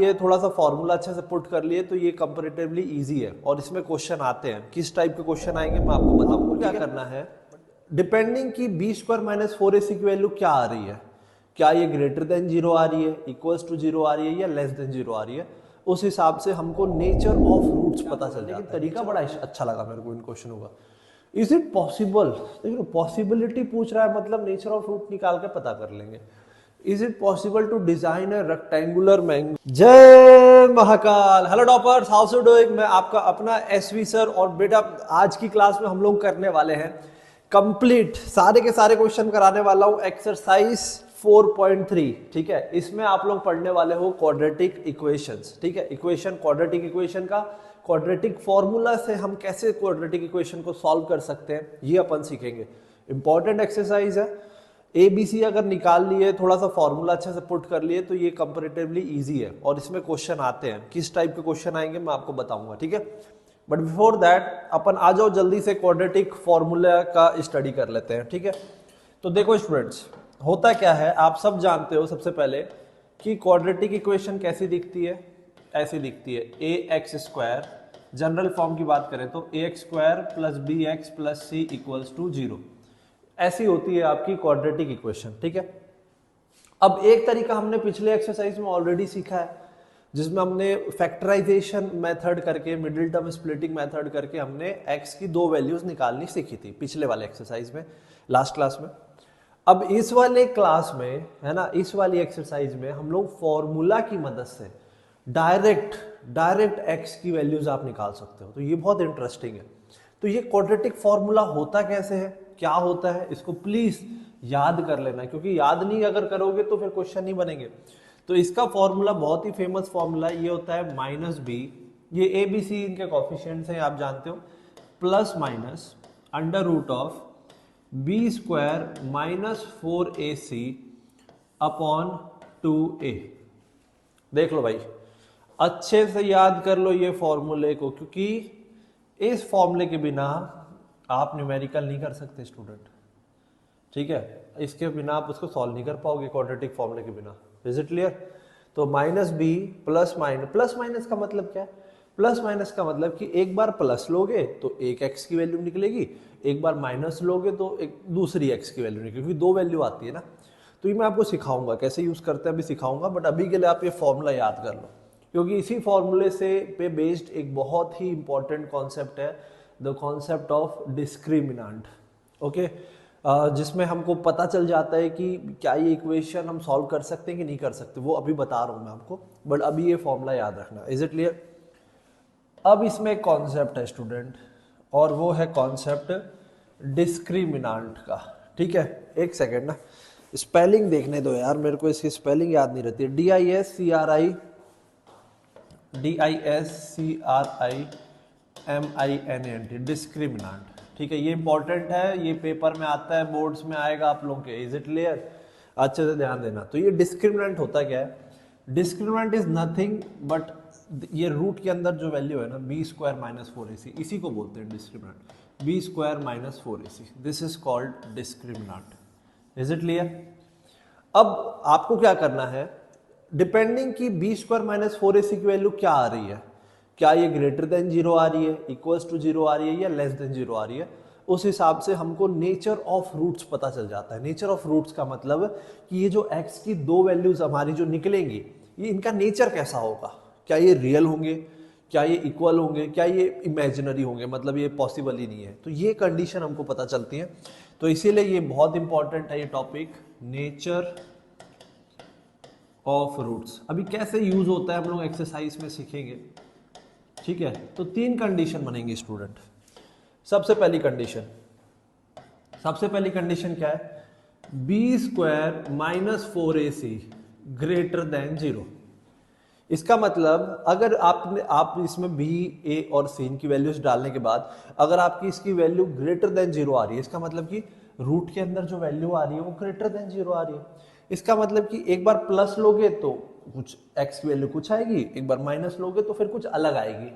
लिए, थोड़ा सा फॉर्मूला अच्छे से पुट कर लिए तो ये कंपैरेटिवली इजी है और इसमें क्वेश्चन आते हैं। किस टाइप के क्वेश्चन आएंगे मैं आपको बताऊंगा। क्या करना है, डिपेंडिंग की बी स्क्वायर माइनस 4ac की वैल्यू क्या आ रही है, क्या ये ग्रेटर देन जीरो आ रही है, इक्वल्स टू जीरो आ रही है या लेस देन जीरो आ रही है, उस हिसाब से हमको नेचर ऑफ रूट्स पता चल जाता है। लेकिन तरीका बड़ा अच्छा लगा मेरे को इन क्वेश्चनों का। इज इट पॉसिबल, देखो पॉसिबिलिटी पूछ रहा है मतलब नेचर ऑफ रूट निकाल के पता कर लेंगे। Is it possible to design a rectangular mango. जय Mahakal, hello toppers, how you doing. मैं आपका अपना एसवी सर और बेटा आज की क्लास में हम लोग करने वाले हैं कंप्लीट सारे के सारे क्वेश्चन कराने वाला हूं एक्सरसाइज 4.3। ठीक है, इसमें आप लोग पढ़ने वाले हो क्वाड्रेटिक इक्वेशंस। ठीक है, इक्वेशन, क्वाड्रेटिक इक्वेशन का क्वाड्रेटिक फॉर्मूला से हम कैसे क्वाड्रेटिक इक्वेशन को सॉल्व कर सकते हैं ये अपन सीखेंगे। इंपॉर्टेंट एक्सरसाइज है। ABC अगर निकाल लिए, थोड़ा सा फॉर्मूला अच्छे से पुट कर लिए तो ये कंपैरेटिवली इजी है और इसमें क्वेश्चन आते हैं। किस टाइप के क्वेश्चन आएंगे मैं आपको बताऊंगा। ठीक है, बट बिफोर दैट अपन आ जाओ जल्दी से क्वाड्रेटिक फॉर्मूला का स्टडी कर लेते हैं। ठीक है, तो देखो स्टूडेंट्स, होता क्या है आप सब जानते हो सबसे पहले कि क्वाड्रेटिक इक्वेशन कैसी दिखती है, ऐसी दिखती है ax स्क्वायर, जनरल फॉर्म की बात करें तो ax square plus bx plus c equals to 0, ऐसी होती है आपकी क्वाड्रेटिक इक्वेशन। ठीक है, अब एक तरीका हमने पिछले एक्सरसाइज में ऑलरेडी सीखा है जिसमें हमने फैक्टराइजेशन मेथड करके, मिडिल टर्म स्प्लिटिंग मेथड करके हमने x की दो वैल्यूज निकालनी सीखी थी पिछले वाले एक्सरसाइज में, लास्ट क्लास में। अब इस वाले क्लास में है ना, इस वाली एक्सरसाइज में हम लोग फॉर्मूला की मदद से डायरेक्ट x की वैल्यूज आप निकाल सकते हो। तो ये बहुत इंटरेस्टिंग है। तो ये क्वाड्रेटिक फॉर्मूला होता कैसे है, क्या होता है, इसको प्लीज याद कर लेना, क्योंकि याद नहीं अगर करोगे तो फिर क्वेश्चन नहीं बनेंगे। तो इसका फॉर्मूला बहुत ही फेमस फॉर्मूला ये होता है माइनस बी, ये ए बी सी इनके कोफिशिएंट्स हैं आप जानते हो, plus minus under root of b square minus 4ac upon 2a। देख लो भाई, अच्छे से याद कर लो ये फॉर्मूले को, क्योंकि इस फॉर्मूले के बिना आप न्यूमेरिकल नहीं कर सकते स्टूडेंट। ठीक है, इसके बिना आप उसको सॉल्व नहीं कर पाओगे क्वाड्रेटिक फॉर्मूले के बिना। Is it clear? तो माइनस बी प्लस माइनस का मतलब क्या है? प्लस माइनस का मतलब कि एक बार प्लस लोगे तो एक एक्स की वैल्यू निकलेगी, एक बार माइनस लोगे तो एक दूसरी एक्स की वैल्यू निकलेगी, क्योंकि दो वैल्यू आती है ना। तो ये मैं आपको सिखाऊंगा कैसे यूज करते हैं, अभी सिखाऊंगा, बट अभी के लिए आप ये फॉर्मूला याद कर लो, क्योंकि इसी फॉर्मूले से पे बेस्ड एक बहुत ही इंपॉर्टेंट कॉन्सेप्ट है, the concept of discriminant. Okay, जिसमें हमको पता चल जाता है कि क्या ये इक्वेशन हम सॉल्व कर सकते हैं कि नहीं कर सकते, वो अभी बता रहा हूं मैं आपको, बट अभी ये फॉर्मूला याद रखना। Is it clear? अब इसमें एक कॉन्सेप्ट है स्टूडेंट, और वो है कॉन्सेप्ट डिस्क्रिमिनेंट का। ठीक है, एक सेकेंड ना, स्पेलिंग देखने दो यार, मेरे को इसकी स्पेलिंग याद नहीं रहती है। DISCRIMINANT, discriminant. ठीक है, ये इंपॉर्टेंट है, ये पेपर में आता है, बोर्ड्स में आएगा आप लोगों के। Is it clear? अच्छे से ध्यान देना। तो ये डिस्क्रिमिनेंट होता क्या है? डिस्क्रिमिनेंट इज नथिंग बट ये रूट के अंदर जो वैल्यू है ना, बी स्क्वायर माइनस 4ac, इसी को बोलते हैं discriminant. B square minus 4ac, this is called discriminant. Is it clear? अब आपको क्या करना है, डिपेंडिंग की बी स्क्वायर माइनस 4ac की वैल्यू क्या आ रही है, क्या ये ग्रेटर देन जीरो आ रही है, इक्वल्स टू जीरो आ रही है या लेस देन जीरो आ रही है, उस हिसाब से हमको नेचर ऑफ रूट्स पता चल जाता है। नेचर ऑफ रूट्स का मतलब कि ये जो x की दो वैल्यूज हमारी जो निकलेंगी, ये इनका नेचर कैसा होगा, क्या ये रियल होंगे, क्या ये इक्वल होंगे, क्या ये इमेजिनरी होंगे, मतलब ये पॉसिबल ही नहीं है। तो ये कंडीशन हमको पता चलती है। तो इसीलिए ये बहुत इंपॉर्टेंट है ये टॉपिक, नेचर ऑफ रूट्स। अभी कैसे यूज होता है हम लोग एक्सरसाइज में सीखेंगे। ठीक है, तो तीन कंडीशन बनेंगी स्टूडेंट। सबसे पहली कंडीशन क्या है? B square minus 4ac greater than 0। इसका मतलब अगर आप इसमें बी, ए और सी की वैल्यूज डालने के बाद अगर आपकी इसकी वैल्यू ग्रेटर देन 0 आ रही है, इसका मतलब कि रूट के अंदर जो वैल्यू आ रही है वो ग्रेटर देन 0 आ रही है। इसका मतलब कि एक बार प्लस लोगे तो कुछ एक्स की वैल्यू कुछ आएगी, एक बार माइनस लोगे तो फिर कुछ अलग आएगी।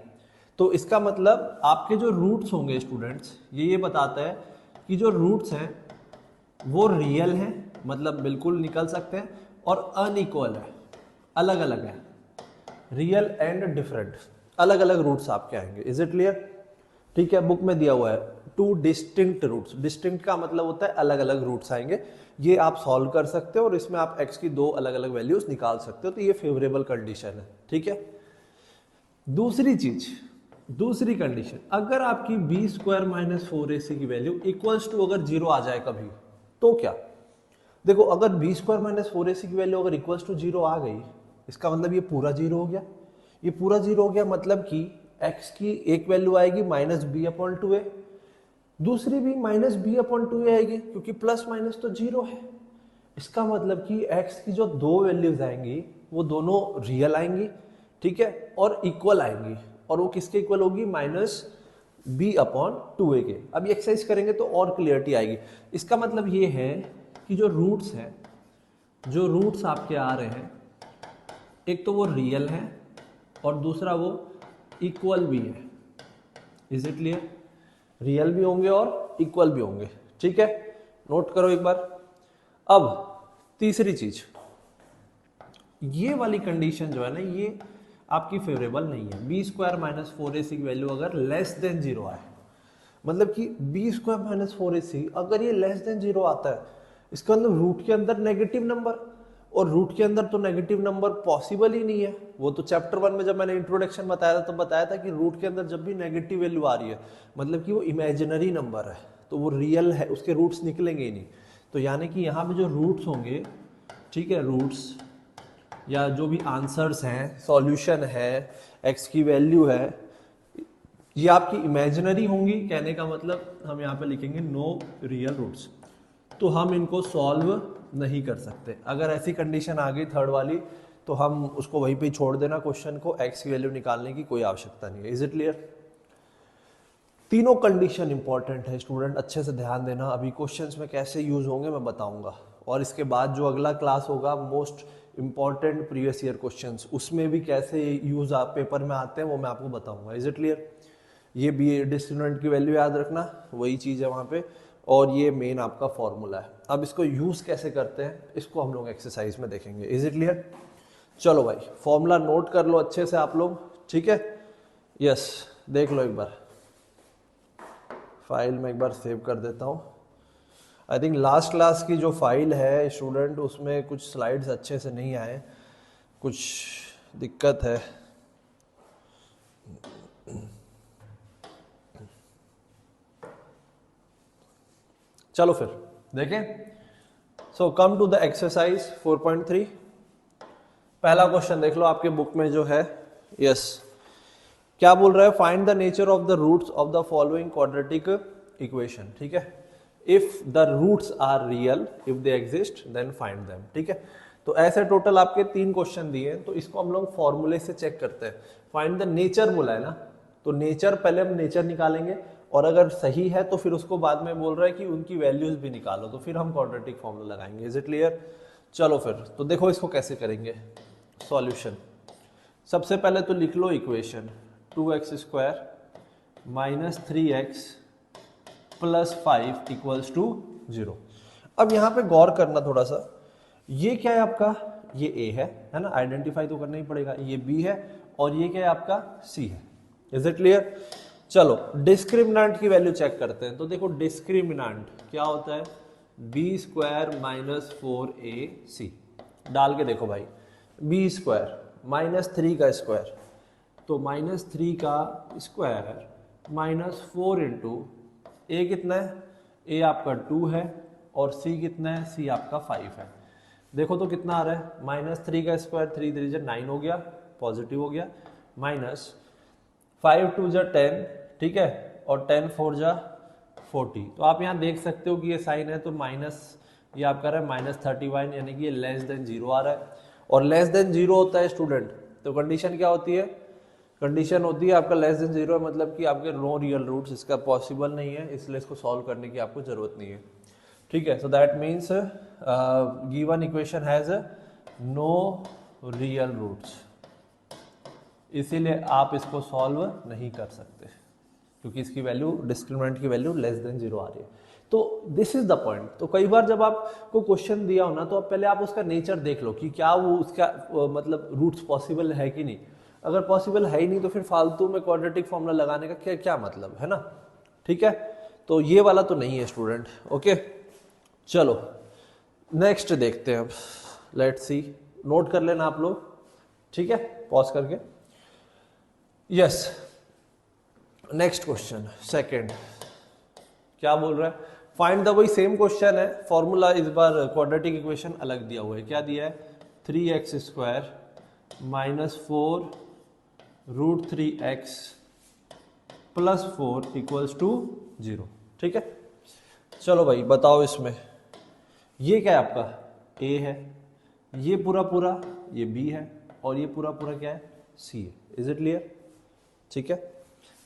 तो इसका मतलब आपके जो रूट्स होंगे स्टूडेंट्स, ये बताता है कि जो रूट्स हैं वो रियल हैं, मतलब बिल्कुल निकल सकते हैं, और अनइक्वल है, अलग अलग है। रियल एंड डिफरेंट, अलग अलग रूट्स आपके आएंगे। Is it clear? ठीक है, बुक में दिया हुआ है 2 डिस्टिंक्ट रूट्स। डिस्टिंक्ट का मतलब होता है अलग अलग रूट्स आएंगे, ये आप सॉल्व कर सकते हो और इसमें आप x की 2 अलग अलग वैल्यूज निकाल सकते हो, तो ये फेवरेबल कंडीशन है। ठीक है, दूसरी चीज, दूसरी कंडीशन, अगर आपकी बी स्क्वायर माइनस 4ac की वैल्यू इक्वल्स टू अगर 0 आ जाए कभी, तो क्या? देखो, अगर बी स्क्वायर माइनस 4ac की वैल्यू अगर इक्वल्स टू 0 आ गई, इसका मतलब ये पूरा 0 हो गया। ये पूरा 0 हो गया मतलब कि x की एक वैल्यू आएगी माइनस बी अपॉन 2a, दूसरी भी माइनस बी अपॉन 2a आएगी, क्योंकि प्लस माइनस तो 0 है। इसका मतलब कि x की जो 2 वैल्यूज आएंगी वो दोनों रियल आएंगी, ठीक है, और इक्वल आएंगी, और वो किसके इक्वल होगी? माइनस बी अपॉन 2a के। अब ये एक्सरसाइज करेंगे तो और क्लियरिटी आएगी। इसका मतलब ये है कि जो रूट्स हैं, जो रूट्स आपके आ रहे हैं, एक तो वो रियल है और दूसरा वो इक्वल भी है। Is it clear? रियल भी होंगे और इक्वल भी होंगे। ठीक है, नोट करो एक बार। अब तीसरी चीज, ये वाली कंडीशन जो है ना, ये आपकी फेवरेबल नहीं है। बी स्क्वायर माइनस 4ac की वैल्यू अगर लेस देन 0 आए, मतलब कि बी स्क्वायर माइनस 4ac अगर ये लेस देन 0 आता है, इसका मतलब रूट के अंदर नेगेटिव नंबर, और रूट के अंदर तो नेगेटिव नंबर पॉसिबल ही नहीं है। वो तो चैप्टर 1 में जब मैंने इंट्रोडक्शन बताया था तो बताया था कि रूट के अंदर जब भी नेगेटिव वैल्यू आ रही है मतलब कि वो इमेजिनरी नंबर है, तो वो रियल है, उसके रूट्स निकलेंगे ही नहीं। तो यानी कि यहाँ पे जो रूट्स होंगे, ठीक है, रूट्स या जो भी आंसर्स हैं, सॉल्यूशन है, एक्स की वैल्यू है, ये आपकी इमेजिनरी होंगी। कहने का मतलब हम यहाँ पे लिखेंगे नो रियल रूट्स, तो हम इनको सॉल्व नहीं कर सकते। अगर ऐसी कंडीशन आ गई थर्ड वाली, तो हम उसको वहीं पे छोड़ देना, क्वेश्चन को, एक्स की वैल्यू निकालने की कोई आवश्यकता नहीं है। Is it clear? तीनों कंडीशन इंपॉर्टेंट है स्टूडेंट, अच्छे से ध्यान देना। अभी क्वेश्चंस में कैसे यूज होंगे मैं बताऊंगा, और इसके बाद जो अगला क्लास होगा most important previous year questions, उसमें भी कैसे यूज आप पेपर में आते हैं वो मैं आपको बताऊंगा। Is it clear? ये बी डिस्क्रिमिनेंट की वैल्यू याद रखना, वही चीज़ है वहाँ पे, और ये मेन आपका फॉर्मूला है। अब इसको यूज़ कैसे करते हैं इसको हम लोग एक्सरसाइज में देखेंगे। Is it clear? चलो भाई, फॉर्मूला नोट कर लो अच्छे से आप लोग, ठीक है? यस, देख लो एक बार, फाइल में एक बार सेव कर देता हूँ। आई थिंक लास्ट क्लास की जो फाइल है स्टूडेंट, उसमें कुछ स्लाइड्स अच्छे से नहीं आए, कुछ दिक्कत है। चलो फिर देखें। सो कम टू द एक्सरसाइज 4.3। पहला क्वेश्चन देख लो आपके बुक में जो है। यस, क्या बोल रहा है? Find the nature of the roots of the following quadratic equation. ठीक है, if the roots are real, if they exist then find them. ठीक है, तो ऐसे टोटल आपके 3 क्वेश्चन दिए हैं, तो इसको हम लोग फॉर्मूले से चेक करते हैं। फाइंड द नेचर बोला है ना, तो नेचर पहले हम नेचर निकालेंगे, और अगर सही है तो फिर उसको बाद में बोल रहा है कि उनकी वैल्यूज भी निकालो, तो फिर हम क्वाड्रेटिक फॉर्मूला लगाएंगे। Is it clear? चलो फिर, तो देखो इसको कैसे करेंगे सॉल्यूशन। सबसे पहले तो लिख लो equation 2x square minus 3x plus 5 equals to 0। अब यहाँ पे गौर करना थोड़ा सा, ये क्या है आपका? ये a है ना, आइडेंटिफाई तो करना ही पड़ेगा। ये b है और ये क्या है आपका? c है। Is it clear? चलो डिस्क्रिमिनेंट की वैल्यू चेक करते हैं। तो देखो डिस्क्रिमिनेंट क्या होता है? बी स्क्वायर माइनस 4ac डाल के देखो भाई, बी स्क्वायर माइनस 3 का स्क्वायर, तो माइनस 3 का स्क्वायर माइनस 4 इंटू ए कितना है? ए आपका 2 है, और सी कितना है? सी आपका 5 है। देखो तो कितना आ रहा है? माइनस 3 का स्क्वायर 3 3 जा 9 हो गया, पॉजिटिव हो गया, माइनस 5 2 जा 10, ठीक है, और 10 4 जा 40। तो आप यहाँ देख सकते हो कि ये साइन है, तो माइनस ये आपका रहा है माइनस 31, यानी कि ये लेस देन 0 आ रहा है। और लेस देन 0 होता है स्टूडेंट, तो कंडीशन क्या होती है? कंडीशन होती है आपका लेस देन 0 है, मतलब कि आपके नो रियल रूट्स, इसका पॉसिबल नहीं है, इसलिए इसको सॉल्व करने की आपको जरूरत नहीं है। ठीक है, so that means given equation has no real roots, इसीलिए आप इसको सॉल्व नहीं कर सकते, क्योंकि इसकी वैल्यू डिस्क्रिमिनेंट की वैल्यू लेस देन 0 आ रही है। तो दिस इज द पॉइंट। तो कई बार जब आपको क्वेश्चन दिया हो ना, तो आप पहले आप उसका नेचर देख लो कि क्या वो उसका मतलब रूट्स पॉसिबल है कि नहीं। अगर पॉसिबल है ही नहीं तो फिर फालतू में क्वाड्रेटिक फॉर्मूला लगाने का क्या क्या मतलब है ना। ठीक है, तो ये वाला तो नहीं है स्टूडेंट। ओके चलो नेक्स्ट देखते हैं अब। लेट्स सी, नोट कर लेना आप लोग, ठीक है, पॉज करके। यस, नेक्स्ट क्वेश्चन सेकंड क्या बोल रहा है, फाइंड द, वही सेम क्वेश्चन है, फॉर्मूला इस बार क्वाड्रेटिक इक्वेशन अलग दिया हुआ है। क्या दिया है, 3x² -4 √3x +4 = 0। ठीक है, चलो भाई बताओ इसमें ये क्या है आपका a है, ये पूरा पूरा ये b है, और ये पूरा पूरा क्या है c है। Is it clear? ठीक है,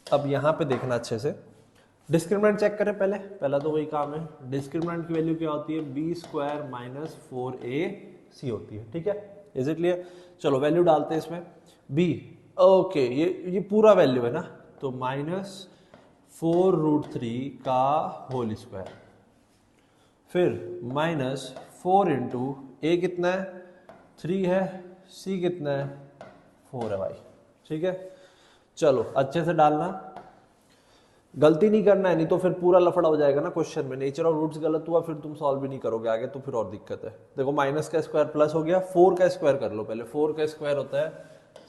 अब यहाँ पे देखना अच्छे से, डिस्क्रिमिनेंट चेक करें पहला तो वही काम है। डिस्क्रिमिनेंट की वैल्यू क्या होती है, b² - 4ac होती है। ठीक है, इज इट क्लियर? चलो वैल्यू डालते हैं इसमें, b ओके, ये पूरा वैल्यू है ना, तो -4 √3 का होल स्क्वायर, फिर -4 × a कितना है 3 है, c कितना है 4 है भाई। ठीक है, चलो अच्छे से डालना, गलती नहीं करना है, नहीं तो फिर पूरा लफड़ा हो जाएगा ना क्वेश्चन में। नेचर ऑफ रूट्स गलत हुआ फिर तुम सॉल्व भी नहीं करोगे आगे, तो फिर और दिक्कत है। देखो माइनस का स्क्वायर प्लस हो गया, 4 का स्क्वायर कर लो पहले। 4 का स्क्वायर होता है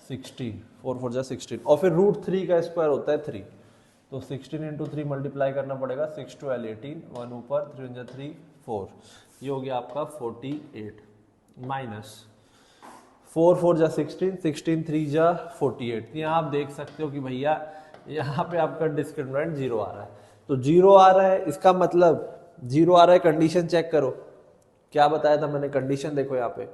16, 4 4 जा 16, और फिर √3 का स्क्वायर होता है 3, तो 16 × 3 मल्टीप्लाई करना पड़ेगा, 6 × 12 18, 1 ऊपर, 3 × 3 4, ये हो गया आपका 48 माइनस 4 4 जा 16, 16 3 जा 48। यहाँ आप देख सकते हो कि भैया यहाँ पे आपका डिस्क्रिमिनेंट 0 आ रहा है, तो 0 आ रहा है, इसका मतलब 0 आ रहा है। कंडीशन चेक करो, क्या बताया था मैंने, कंडीशन देखो यहाँ पे,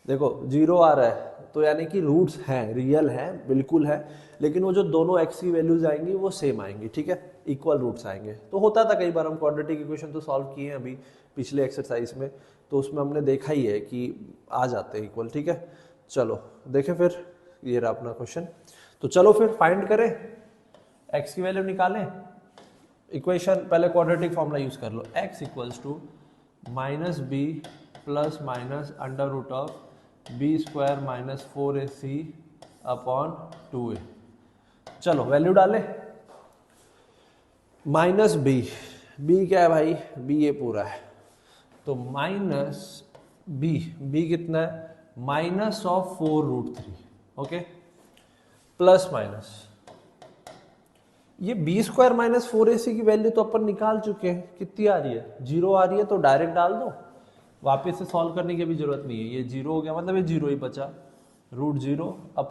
देखो 0 आ रहा है तो यानी कि रूट्स हैं, रियल है, बिल्कुल है, लेकिन वो जो दोनों एक्स की वैल्यूज आएंगी वो सेम आएंगी। ठीक है, इक्वल रूट्स आएंगे। तो होता था कई बार, हम क्वाड्रेटिक इक्वेशन तो सॉल्व किए हैं अभी पिछले एक्सरसाइज में, तो उसमें हमने देखा ही है कि आ जाते हैं इक्वल। ठीक है, चलो देखें फिर, ये रहा अपना क्वेश्चन। तो चलो फिर फाइंड करें, x की वैल्यू निकालें। इक्वेशन पहले क्वाड्रेटिक फॉर्मूला यूज कर लो, x = -b + (b² - 4ac / 2a। चलो वैल्यू डालें, -b क्या है भाई, b ये पूरा है, तो -b कितना है, -4 √3, ओके, प्लस माइनस ये b² - 4ac की वैल्यू तो अपन निकाल चुके हैं, कितनी आ रही है 0 आ रही है, तो डायरेक्ट डाल दो, वापस से सॉल्व करने की भी जरूरत नहीं है। ये 0 हो गया, मतलब ये 0 ही बचा, √0 /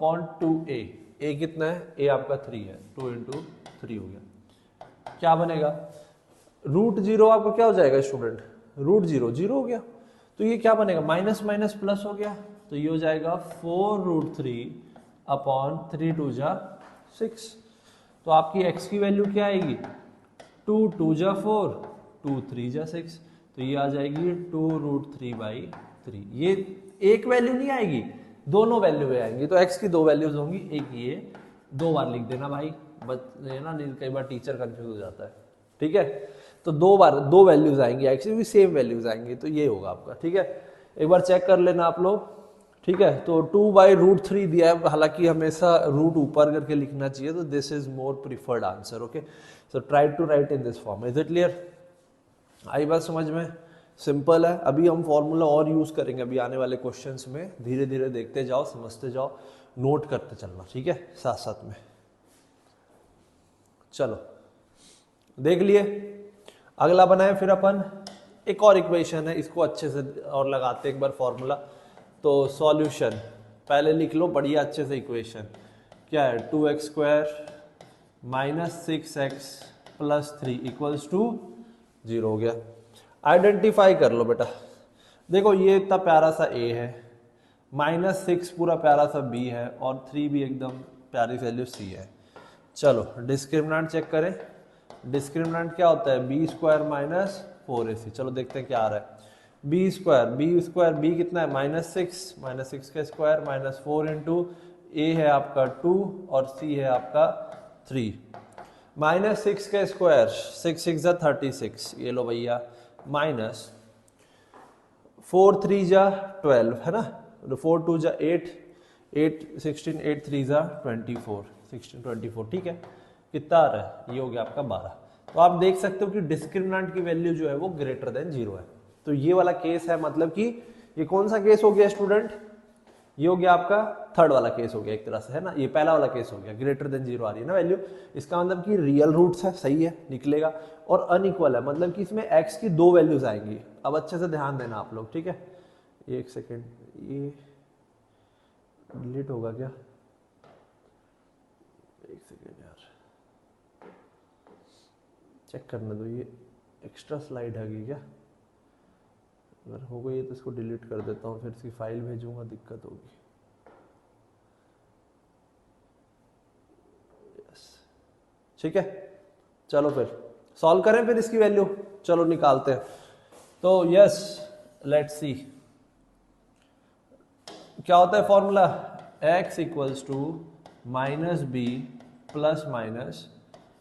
2a, a कितना है, a आपका 3 है, 2 × 3 हो गया। क्या बनेगा, √0 आपका क्या हो जाएगा स्टूडेंट, √0 0 हो गया, तो ये क्या बनेगा, माइनस माइनस प्लस हो गया, तो ये हो जाएगा 4 √3 / 3 2 जा 6। तो आपकी x की वैल्यू क्या आएगी, 2 2 जा 4, 2 3 जा 6, तो ये आ जाएगी 2 √3/3। ये एक वैल्यू नहीं आएगी, दोनों वैल्यू आएंगी, तो x की दो वैल्यूज होंगी, एक ये, 2 बार लिख देना भाई, बच ना, कई बार टीचर कंफ्यूज हो जाता है। ठीक है, तो 2 बार 2 वैल्यूज आएंगी, x की भी सेम वैल्यूज आएंगी, तो ये होगा आपका। ठीक है, एक बार चेक कर लेना आप लोग। ठीक है, तो 2/√3 दिया है, हालांकि हमेशा रूट ऊपर करके लिखना चाहिए, तो this is more preferred answer. Okay, so try to write in this form. Is it clear? आई बात समझ में? सिंपल है। अभी हम फॉर्मूला और यूज करेंगे अभी आने वाले क्वेश्चंस में, धीरे धीरे देखते जाओ, समझते जाओ, नोट करते चलना। ठीक है, साथ साथ में। चलो देख लिए, अगला बनाए फिर अपन, एक और इक्वेशन है, इसको अच्छे से और लगाते एक बार फॉर्मूला। तो सॉल्यूशन पहले लिख लो बढ़िया अच्छे से, इक्वेशन क्या है, 2x² - 6x + 3 = 0 हो गया। आइडेंटिफाई कर लो बेटा, देखो ये इतना प्यारा सा a है, -6 पूरा प्यारा सा b है, और 3 भी एकदम प्यारी वैल्यू c है। चलो डिस्क्रिमिनेंट चेक करें, डिस्क्रिमिनेंट क्या होता है, b² - 4ac। चलो देखते हैं क्या आ रहा है, b कितना है, -6 का स्क्वायर -4 × a है आपका 2 और c है आपका 3। माइनस 6 का स्क्वायर, 6 6 जा 36, ये लो भैया, माइनस 4 3 जा 12 है ना, 4 2 जा 8, 8 16, 8 3 जा 24, 16 24, ठीक है, कितना आ रहा है, ये हो गया आपका 12। तो आप देख सकते हो कि डिस्क्रिमिनेंट की वैल्यू जो है वो ग्रेटर देन 0 है। तो ये वाला केस है, मतलब कि ये कौन सा केस हो गया स्टूडेंट, ये हो गया आपका थर्ड वाला केस हो गया एक तरह से, है ना, ये पहला वाला केस हो गया, ग्रेटर देन 0 आ रही है ना वैल्यू, इसका मतलब कि रियल रूट्स है, सही है, निकलेगा, और अनइक्वल है, मतलब कि इसमें x की 2 वैल्यूज आएंगी। अब अच्छे से ध्यान देना आप लोग, ठीक है, एक सेकेंड, ये डिलीट होगा क्या, एक सेकेंड यार, चेक करने दो, ये एक्स्ट्रा स्लाइड है क्या, अगर हो गई तो इसको डिलीट कर देता हूँ, फिर इसकी फाइल भेजूंगा, दिक्कत होगी। यस, ठीक है, चलो फिर सॉल्व करें फिर इसकी वैल्यू, चलो निकालते हैं। तो यस, लेट्स सी क्या होता है formula, x equals to minus b plus minus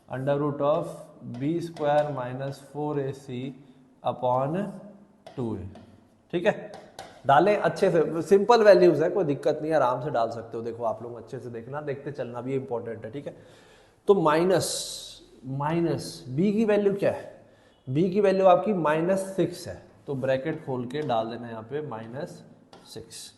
under root of b square minus 4ac upon 2a, ठीक है, डालें अच्छे से, सिंपल वैल्यूज है, कोई दिक्कत नहीं है, आराम से डाल सकते हो। देखो आप लोग अच्छे से देखना, देखते चलना भी इंपॉर्टेंट है, ठीक है। तो माइनस बी की वैल्यू क्या है, बी की वैल्यू आपकी -6 है, तो ब्रैकेट खोल के डाल देना यहाँ पे -6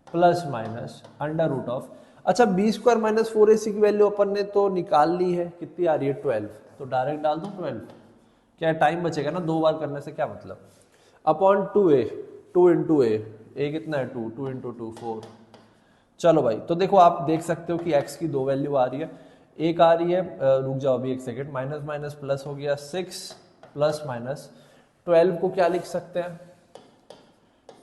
plus minus under root of, अच्छा बी स्क्वायर माइनस 4ac की वैल्यू अपन ने तो निकाल ली है, कितनी आ रही है 12, तो डायरेक्ट डाल दो 12, क्या टाइम बचेगा ना, 2 बार करने से क्या मतलब, अपॉन 2a, 2 इंटू a कितना है 2, 2 इंटू 2 4। चलो भाई, तो देखो आप देख सकते हो कि x की 2 वैल्यू आ रही है, एक आ रही है, रुक जाओ अभी एक सेकेंड, माइनस माइनस प्लस हो गया 6 प्लस माइनस 12 को क्या लिख सकते हैं,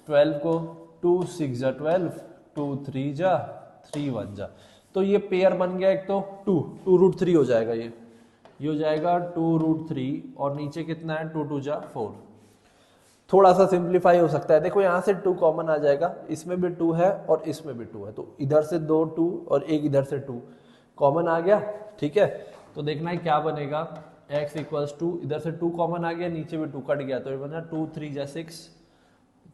12 को 2 6 जा 12, 2 3 जा 3 1 जा, तो ये पेयर बन गया, एक तो 2 रूट 3 हो जाएगा, ये हो जाएगा 2 रूट 3, और नीचे कितना है 2 2 जा 4, थोड़ा सा सिंप्लीफाई हो सकता है, देखो यहाँ से 2 कॉमन आ जाएगा, इसमें भी 2 है और इसमें भी 2 है, तो इधर से 2 2 और एक इधर से 2 कॉमन आ गया, ठीक है। तो देखना है क्या बनेगा, x इक्वल्स टू, इधर से 2 कॉमन आ गया, नीचे भी 2 कट गया, तो ये बना 2 3 जा 6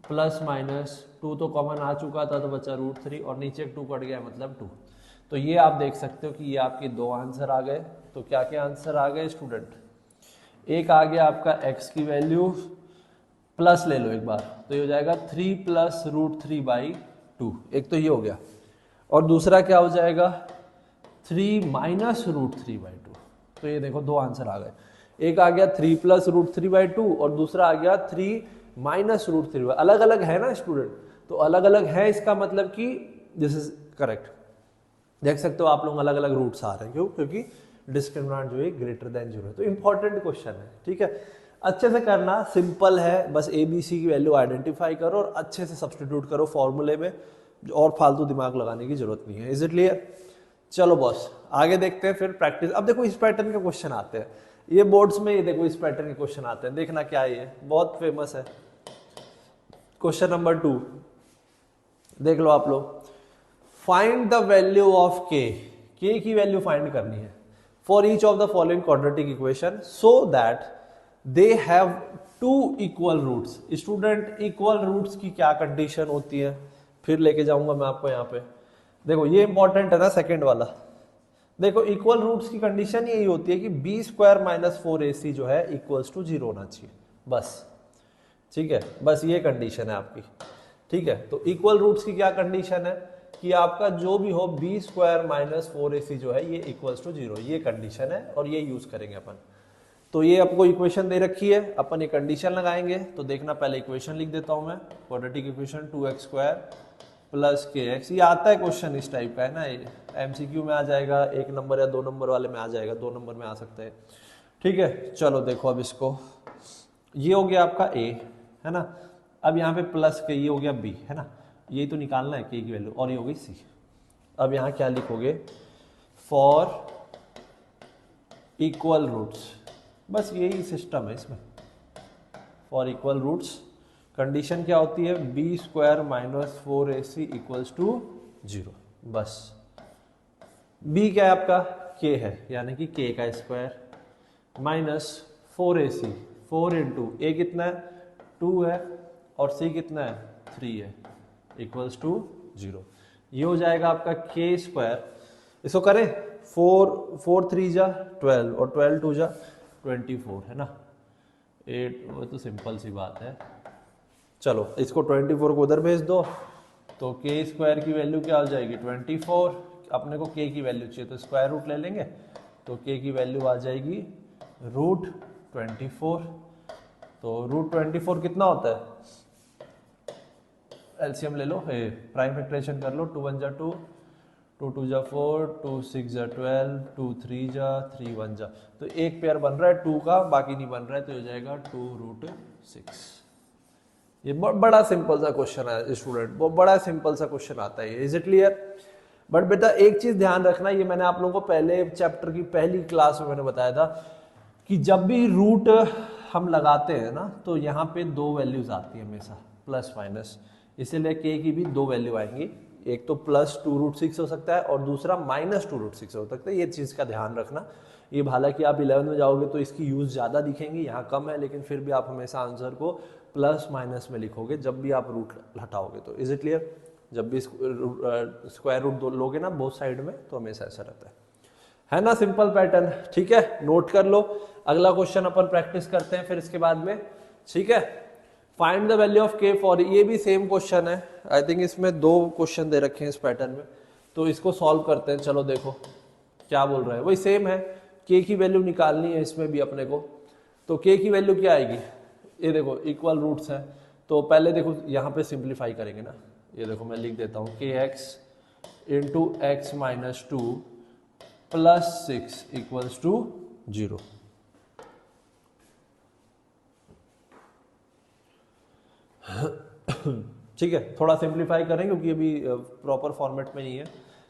प्लस माइनस 2 तो कॉमन आ चुका था, तो बचा रूट 3, और नीचे 2 कट गया मतलब 2। तो ये आप देख सकते हो कि ये आपके 2 आंसर आ गए। तो क्या क्या आंसर आ गए स्टूडेंट, एक आ गया आपका x की वैल्यू, प्लस ले लो एक बार, तो ये हो जाएगा 3 प्लस रूट 3 बाई 2, एक तो ये हो गया, और दूसरा क्या हो जाएगा 3 माइनस रूट 3 बाई 2, तो ये देखो 2 आंसर आ गए, एक आ गया 3 प्लस रूट 3 बाई 2 और दूसरा आ गया 3 माइनस रूट 3 बाई, अलग अलग है ना स्टूडेंट, तो अलग अलग है, इसका मतलब कि दिस इज करेक्ट, देख सकते हो आप लोग अलग अलग रूट्स आ रहे हैं, क्यों, क्योंकि डिस्क्रिमिनेंट जो है ग्रेटर देन 0 है। तो इंपॉर्टेंट क्वेश्चन है, ठीक है, अच्छे से करना, सिंपल है, बस ए बी सी की वैल्यू आइडेंटिफाई करो और अच्छे से सब्स्टिट्यूट करो फॉर्मूले में, और फालतू दिमाग लगाने की जरूरत नहीं है। Is it clear? चलो बॉस आगे देखते हैं फिर प्रैक्टिस। अब देखो इस पैटर्न के क्वेश्चन आते हैं, ये बोर्ड्स में, ये देखो इस पैटर्न के क्वेश्चन आते हैं, देखना क्या ये बहुत फेमस है। क्वेश्चन नंबर 2 देख लो आप लोग, फाइंड द वैल्यू ऑफ के की वैल्यू फाइंड करनी है for each of the following quadratic equation so that they have 2 equal roots. Student equal roots की क्या कंडीशन होती है, फिर लेके जाऊंगा मैं आपको यहाँ पे, देखो ये इंपॉर्टेंट है ना सेकंड वाला। देखो इक्वल रूट्स की कंडीशन यही होती है कि बी स्क्वायर माइनस 4ac जो है इक्वल्स टू 0 होना चाहिए, बस, ठीक है, बस ये कंडीशन है आपकी, ठीक है। तो इक्वल रूट्स की क्या कंडीशन है कि आपका जो भी हो बी स्क्वायर माइनस 4ac जो है ये इक्वल्स टू 0, ये कंडीशन है और ये यूज करेंगे अपन। तो ये आपको इक्वेशन दे रखी है, अपन ये कंडीशन लगाएंगे, तो देखना पहले इक्वेशन लिख देता हूं मैं, quadratic equation 2x square plus kx, ये आता है क्वेश्चन इस टाइप का है ना, एमसीक्यू में आ जाएगा, 1 नंबर या 2 नंबर वाले में आ जाएगा, 2 नंबर में आ सकता है, ठीक है। चलो देखो अब इसको, ये हो गया आपका a है ना, अब यहाँ पे प्लस के ये हो गया b है ना, यही तो निकालना है k की वैल्यू, और ये हो गई c। अब यहाँ क्या लिखोगे, फॉर इक्वल रूट्स, बस यही सिस्टम है इसमें, फॉर इक्वल रूट्स कंडीशन क्या होती है, b square minus 4ac equals to 0, बस। b क्या है आपका k है, यानी कि k का स्क्वायर माइनस 4ac, 4 इंटू ए कितना है 2 है और c कितना है 3 है, इक्वल्स टू 0। ये हो जाएगा आपका k स्क्वायर, इसको करें 4 3 जा 12 और 12 2 जा 24 है ना 8, वो तो सिंपल सी बात है। चलो इसको 24 को उधर भेज दो तो k स्क्वायर की वैल्यू क्या हो जाएगी 24, अपने को k की वैल्यू चाहिए तो स्क्वायर रूट ले लेंगे तो k की वैल्यू आ जाएगी रूट 24। तो रूट 24 कितना होता है, एलसीएम ले लो, प्राइम फैक्टराइजेशन कर लो, 2 1 जा 2, 2 2 जा 4, 2 6 जा 12, 2 3 जा 3 1 जा, तो एक पेयर बन रहा है 2 का, बाकी नहीं बन रहा है तो हो जाएगा 2 रूट 6। ये बड़ा सिंपल सा क्वेश्चन है स्टूडेंट, बहुत बड़ा सिंपल सा क्वेश्चन आता है, इज इट क्लियर। बट बेटा एक चीज ध्यान रखना, ये मैंने आप लोगों को पहले चैप्टर की पहली क्लास में मैंने बताया था कि जब भी रूट हम लगाते हैं ना तो यहाँ पे दो वैल्यूज आती है हमेशा, प्लस माइनस, इसीलिए के की भी दो वैल्यू आएंगी, एक तो प्लस 2 रूट 6 हो सकता है और दूसरा माइनस 2 रूट 6 हो सकता है। ये चीज का ध्यान रखना। ये हालांकि आप 11 में जाओगे तो इसकी यूज ज्यादा दिखेंगी, यहाँ कम है, लेकिन फिर भी आप हमेशा आंसर को प्लस माइनस में लिखोगे जब भी आप रूट हटाओगे। तो इज इट क्लियर, जब भी स्क्वायर रूट लोगे ना बोथ साइड में तो हमेशा ऐसा रहता है ना, सिंपल पैटर्न। ठीक है, नोट कर लो। अगला क्वेश्चन अपन प्रैक्टिस करते हैं फिर इसके बाद में। ठीक है, फाइंड द वैल्यू ऑफ के फॉर, ये भी सेम क्वेश्चन है, आई थिंक इसमें दो क्वेश्चन दे रखे हैं इस पैटर्न में, तो इसको सॉल्व करते हैं। चलो देखो क्या बोल रहा है, वही सेम है, के की वैल्यू निकालनी है इसमें भी अपने को। तो के की वैल्यू क्या आएगी, ये देखो इक्वल रूट्स है, तो पहले देखो यहाँ पे सिंप्लीफाई करेंगे ना, ये देखो मैं लिख देता हूँ के x into x minus 2 plus 6 equals to 0। ठीक है, थोड़ा सिंप्लीफाई करें क्योंकि अभी प्रॉपर फॉर्मेट में नहीं है।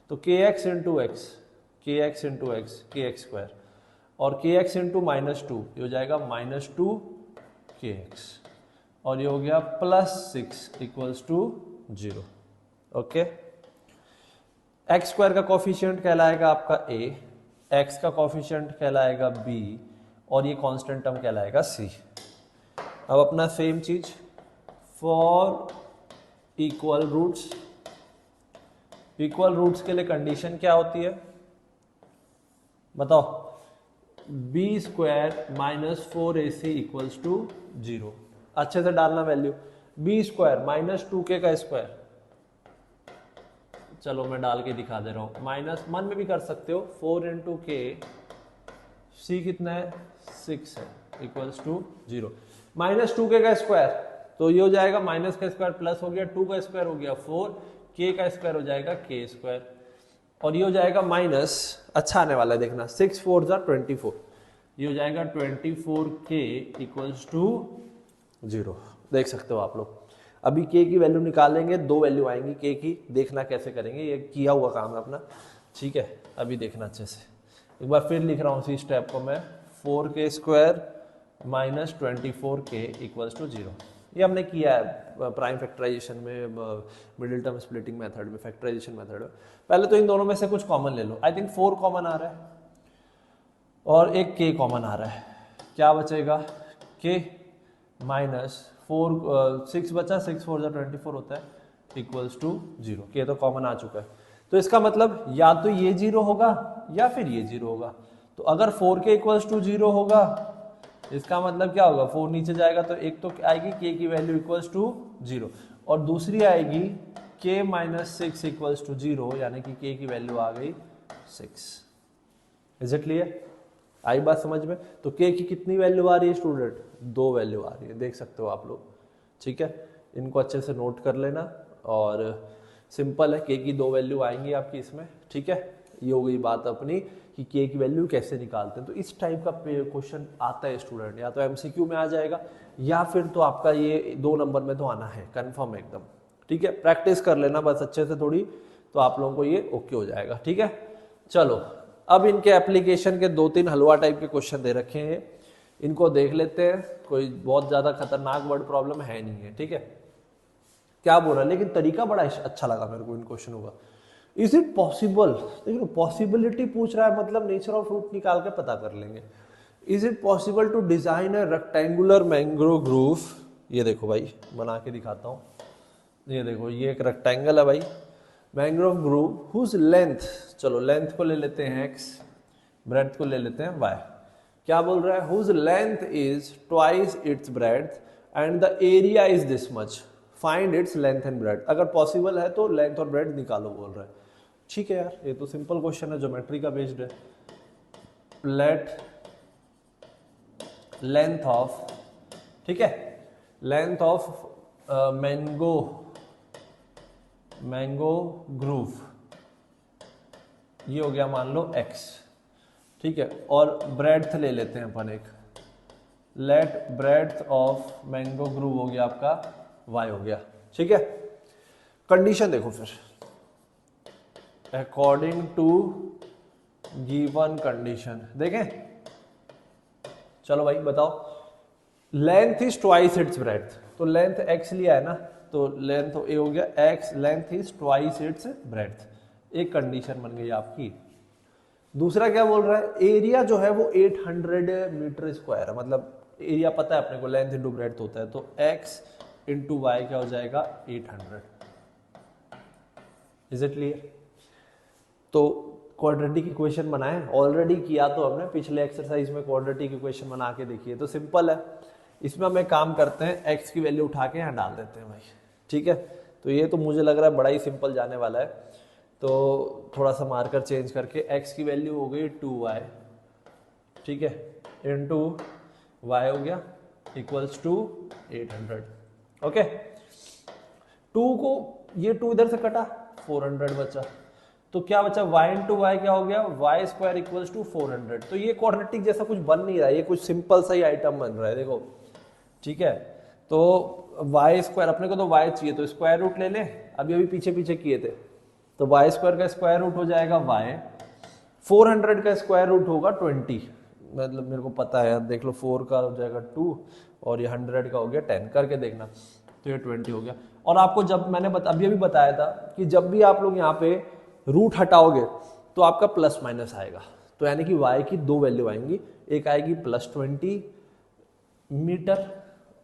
तो के एक्स इंटू एक्स, के एक्स इंटू एक्स, के एक्स स्क्वायर, और के एक्स इंटू माइनस 2, ये हो जाएगा माइनस 2 के एक्स, और ये हो गया plus 6 equals to 0। Okay, x square का कोफिशिएंट कहलाएगा आपका a, एक्स का कोफिशिएंट कहलाएगा b, और ये कांस्टेंट टर्म कहलाएगा c। अब अपना सेम चीज for equal roots, equal roots के लिए कंडीशन क्या होती है बताओ, b square minus 4ac equals to 0। अच्छे से डालना value, b square minus 2k का स्क्वायर, चलो मैं डाल के दिखा दे रहा हूं, माइनस मन में भी कर सकते हो, 4 इंटू के, सी कितना है 6 है, इक्वल्स टू 0। माइनस 2k का स्क्वायर, तो ये हो जाएगा माइनस का स्क्वायर प्लस हो गया, 2 का स्क्वायर हो गया 4, k का स्क्वायर हो जाएगा k स्क्वायर, और ये हो जाएगा माइनस, अच्छा आने वाला है देखना, 6 4 जा 24, ये हो जाएगा 24k इक्वल्स टू 0। देख सकते हो आप लोग। अभी k की वैल्यू निकालेंगे, दो वैल्यू आएंगी k की, देखना कैसे करेंगे, ये किया हुआ काम है अपना। ठीक है, अभी देखना अच्छे से, एक बार फिर लिख रहा हूँ इसी स्टेप को मैं, 4k square minus 24k equals to 0। ये हमने किया है प्राइम फैक्टराइजेशन में, मिडिल टर्म स्प्लिटिंग मेथड में, फैक्टराइजेशन मेथड में। पहले तो इन दोनों में से कुछ कॉमन ले लो, आई थिंक 4 कॉमन आ रहा है और एक k कॉमन आ रहा है, क्या बचेगा k माइनस 6 बचा, 6 4 जा 24 होता है, इक्वल्स टू 0। के तो कॉमन आ चुका है, तो इसका मतलब या तो ये 0 होगा या फिर ये 0 होगा। तो अगर 4k इक्वल्स टू 0 होगा, इसका मतलब क्या होगा, 4 नीचे जाएगा तो एक तो आएगी k की वैल्यू इक्वल्स टू 0, और दूसरी आएगी k माइनस 6 इक्वल्स टू 0, यानी कि k की वैल्यू आ गई 6। इज इट क्लियर, आई बात समझ में। तो k की कितनी वैल्यू आ रही है स्टूडेंट, दो वैल्यू आ रही है, देख सकते हो आप लोग। ठीक है, इनको अच्छे से नोट कर लेना, और सिंपल है, k की दो वैल्यू आएंगी आपकी इसमें। ठीक है, ये हो गई बात अपनी कि k की वैल्यू कैसे निकालते हैं। तो इस टाइप का क्वेश्चन आता है स्टूडेंट, या तो एमसीक्यू में आ जाएगा या फिर तो आपका ये 2 नंबर में तो आना है कंफर्म एकदम। ठीक है, प्रैक्टिस कर लेना बस अच्छे से थोड़ी, तो आप लोगों को ये ओके हो जाएगा। ठीक है, चलो अब इनके एप्लीकेशन के 2-3 हलवा टाइप के क्वेश्चन दे रखे हैं, इनको देख लेते हैं। कोई बहुत ज्यादा खतरनाक वर्ड प्रॉब्लम है नहीं है। ठीक है, क्या बोल रहा है, लेकिन तरीका बड़ा अच्छा लगा मेरे को इन क्वेश्चनों का। इज इट पॉसिबल, देखो पॉसिबिलिटी पूछ रहा है मतलब नेचर ऑफ रूट निकाल के पता कर लेंगे। Is it possible to design a rectangular mangrove grove, ये देखो भाई बना के दिखाता हूँ, ये देखो ये एक रेक्टेंगल है भाई, मैंग्रोव ग्रूव हुज लेंथ, चलो लेंथ को ले लेते हैं x, ब्रेड्थ को ले लेते हैं y। क्या बोल रहा है, whose length is twice its breadth and the area is this much, find its length and breadth. अगर पॉसिबल है तो लेंथ और ब्रेड्थ निकालो बोल रहा है। ठीक है यार, ये तो सिंपल क्वेश्चन है, ज्योमेट्री का बेस्ड है। लेट लेंथ ऑफ, ठीक है, लेंथ ऑफ मैंगो ग्रूव, ये हो गया मान लो x, ठीक है, और ब्रेड्थ ले लेते हैं अपन एक, let breadth of mango grove हो गया आपका y हो गया। ठीक है, कंडीशन देखो फिर, अकॉर्डिंग टू गिवन कंडीशन, देखें, चलो भाई बताओ, length is twice its breadth, तो लेंथ x लिया है ना, तो लेंथ तो ए हो गया x, length is twice its breadth, एक कंडीशन बन गई आपकी। दूसरा क्या बोल रहा है, एरिया जो है वो 800 मीटर स्क्वायर है, मतलब एरिया पता है अपने को, लेंथ इंटू ब्रेड्थ होता है, तो x इंटू वाई क्या हो जाएगा 800। Is it clear? तो क्वाड्रेटिक इक्वेशन बनाए, ऑलरेडी किया तो हमने पिछले एक्सरसाइज में क्वाड्रेटिक इक्वेशन बना के देखिए, तो सिंपल है। इसमें हम एक काम करते हैं, x की वैल्यू उठा के यहाँ डाल देते हैं भाई। ठीक है, तो ये तो मुझे लग रहा है बड़ा ही सिंपल जाने वाला है, तो थोड़ा सा मार्कर चेंज करके x की वैल्यू हो गई 2y, ठीक है, इंटू y हो गया इक्वल्स टू 800। ओके, 2 को ये 2 इधर से कटा, 400 बचा, तो क्या बचा y इंटू वाई क्या हो गया, वाई स्क्वायर इक्वल्स टू 400। तो ये क्वाड्रेटिक जैसा कुछ बन नहीं रहा है, ये कुछ सिंपल सा ही आइटम बन रहा है, देखो। ठीक है, तो वाई स्क्वायर, अपने को तो y चाहिए, तो स्क्वायर रूट ले ले, अभी पीछे पीछे किए थे, तो वाई स्क्वायर का स्क्वायर रूट हो जाएगा y, 400 का स्क्वायर रूट होगा 20, मतलब मेरे को पता है, देख लो 4 का हो जाएगा 2 और ये 100 का हो गया 10, करके देखना, तो ये 20 हो गया। और आपको जब मैंने अभी बताया था कि जब भी आप लोग यहाँ पे रूट हटाओगे तो आपका प्लस माइनस आएगा, तो यानी कि y की 2 वैल्यू आएंगी, एक आएगी +20 मीटर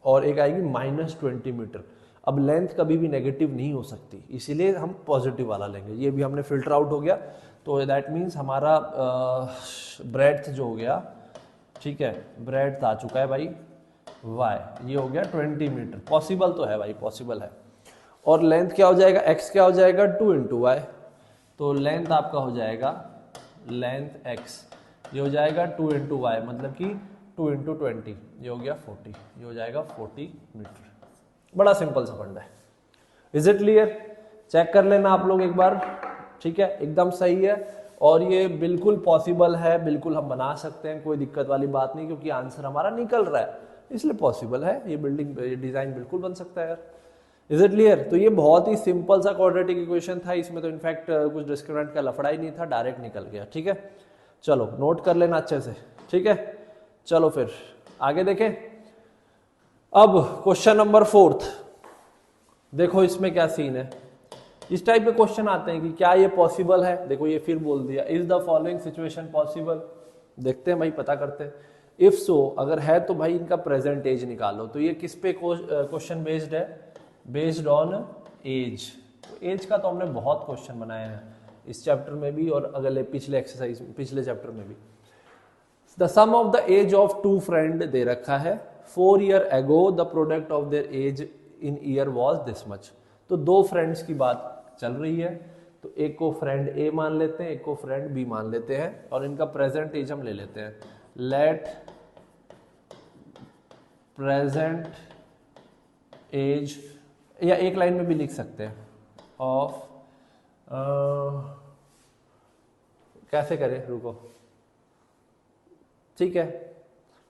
और एक आएगी -20 मीटर। अब लेंथ कभी भी नेगेटिव नहीं हो सकती, इसीलिए हम पॉजिटिव वाला लेंगे, ये भी हमने फिल्टर आउट हो गया, तो दैट मीन्स हमारा ब्रेड्थ जो हो गया, ठीक है, ब्रेड्थ आ चुका है भाई y, ये हो गया 20 मीटर, पॉसिबल तो है भाई, पॉसिबल है। और लेंथ क्या हो जाएगा, x क्या हो जाएगा 2 इंटू वाई, तो लेंथ आपका हो जाएगा लेंथ x, ये हो जाएगा 2 इंटू वाई, मतलब कि 2 इंटू 20, ये हो गया 40, ये हो जाएगा 40 मीटर। बड़ा सिंपल सा फंडा है। Is it clear? चेक कर लेना आप लोग एक बार, ठीक है, एकदम सही है, और ये बिल्कुल पॉसिबल है, बिल्कुल हम बना सकते हैं, कोई दिक्कत वाली बात नहीं, क्योंकि आंसर हमारा निकल रहा है, इसलिए पॉसिबल है, ये बिल्डिंग, ये डिजाइन बिल्कुल बन सकता है यार। Is it clear? तो ये बहुत ही सिंपल सा क्वाड्रेटिक इक्वेशन था, इसमें तो इनफैक्ट कुछ डिस्क्रिमिनेंट का लफड़ा ही नहीं था, डायरेक्ट निकल गया। ठीक है, चलो नोट कर लेना अच्छे से। ठीक है, चलो फिर आगे देखें। अब क्वेश्चन नंबर 4, देखो इसमें क्या सीन है। इस टाइप के क्वेश्चन आते हैं कि क्या ये पॉसिबल है, देखो ये फिर बोल दिया, is the following situation possible. देखते हैं भाई, पता करते हैं। इफ सो, अगर है तो भाई इनका प्रेजेंट एज निकालो। तो ये किस पे क्वेश्चन बेस्ड है, बेस्ड ऑन एज। तो एज का तो हमने बहुत क्वेश्चन बनाए हैं इस चैप्टर में भी और अगले पिछले एक्सरसाइज पिछले चैप्टर में भी। The sum of the age of 2 friend दे रखा है, 4 year ago the product of their age in year was this much. तो 2 फ्रेंड्स की बात चल रही है, तो एक को फ्रेंड ए मान लेते हैं, एक को फ्रेंड बी मान लेते हैं, और इनका प्रेजेंट एज हम ले लेते हैं। लेट प्रेजेंट एज, या एक लाइन में भी लिख सकते हैं, ऑफ कैसे करें, रुको, ठीक है,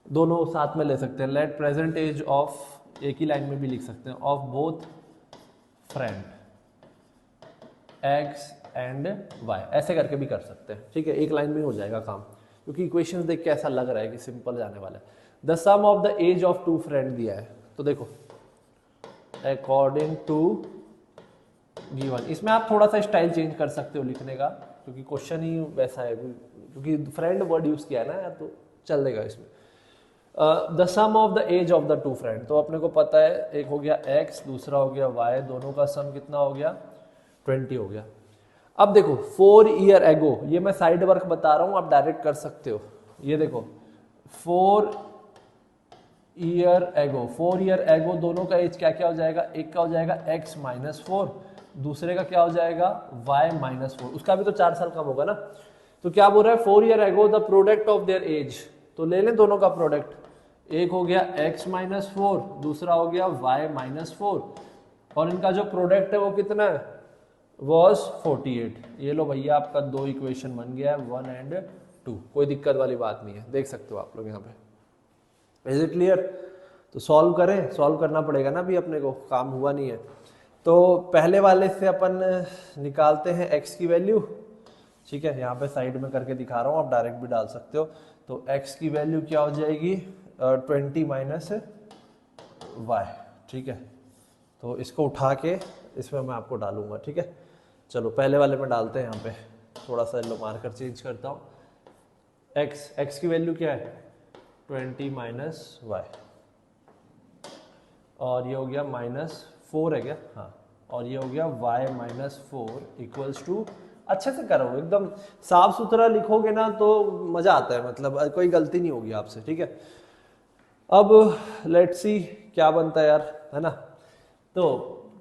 दोनों साथ में ले सकते हैं। लेट प्रेजेंट एज ऑफ, एक ही लाइन में भी लिख सकते हैं, of both friend x and y, ऐसे करके भी कर सकते हैं। ठीक है, एक लाइन में हो जाएगा काम, क्योंकि इक्वेशंस देख के ऐसा लग रहा है कि सिंपल जाने वाला है। The sum of the age of 2 friend दिया है, तो देखो अकॉर्डिंग टू गिवन। इसमें आप थोड़ा सा स्टाइल चेंज कर सकते हो लिखने का, क्योंकि क्वेश्चन ही वैसा है, क्योंकि फ्रेंड वर्ड यूज किया है ना यार, तो चलेगा इसमें। The sum of the age of the two friend, तो अपने को पता है एक हो गया x, दूसरा हो गया y, दोनों का सम कितना हो गया 20 हो गया। अब देखो 4 ईयर एगो, ये मैं साइड वर्क बता रहा हूं, आप डायरेक्ट कर सकते हो। ये देखो 4 ईयर एगो, 4 ईयर एगो दोनों का एज क्या क्या हो जाएगा, एक का हो जाएगा x -4, दूसरे का क्या हो जाएगा y -4, उसका भी तो 4 साल कम होगा ना। तो क्या बोल रहा है 4 year ago the product of their age, तो ले लें दोनों का प्रोडक्ट, एक हो गया x -4, दूसरा हो गया y -4, और इनका जो प्रोडक्ट है वो कितना है, वॉज 48। ये लो भैया आपका दो इक्वेशन बन गया है 1 and 2, कोई दिक्कत वाली बात नहीं है, देख सकते हो आप लोग यहाँ पे। Is it clear? तो सॉल्व करें, सॉल्व करना पड़ेगा ना, अभी अपने को काम हुआ नहीं है। तो पहले वाले से अपन निकालते हैं x की वैल्यू, ठीक है, यहाँ पे साइड में करके दिखा रहा हूँ, आप डायरेक्ट भी डाल सकते हो। तो x की वैल्यू क्या हो जाएगी 20 माइनस y, ठीक है। तो इसको उठा के इसमें मैं आपको डालूंगा, ठीक है। चलो पहले वाले में डालते हैं, यहाँ पे थोड़ा सा येलो मार्कर चेंज करता हूँ। x की वैल्यू क्या है 20 माइनस y, और ये हो गया -4 है क्या, हाँ, और ये हो गया y -4 इक्वल्स टू, अच्छे से करो एकदम साफ सुथरा लिखोगे ना तो मजा आता है, मतलब कोई गलती नहीं होगी आपसे, ठीक है। अब लेट्स सी क्या बनता है यार, है ना। तो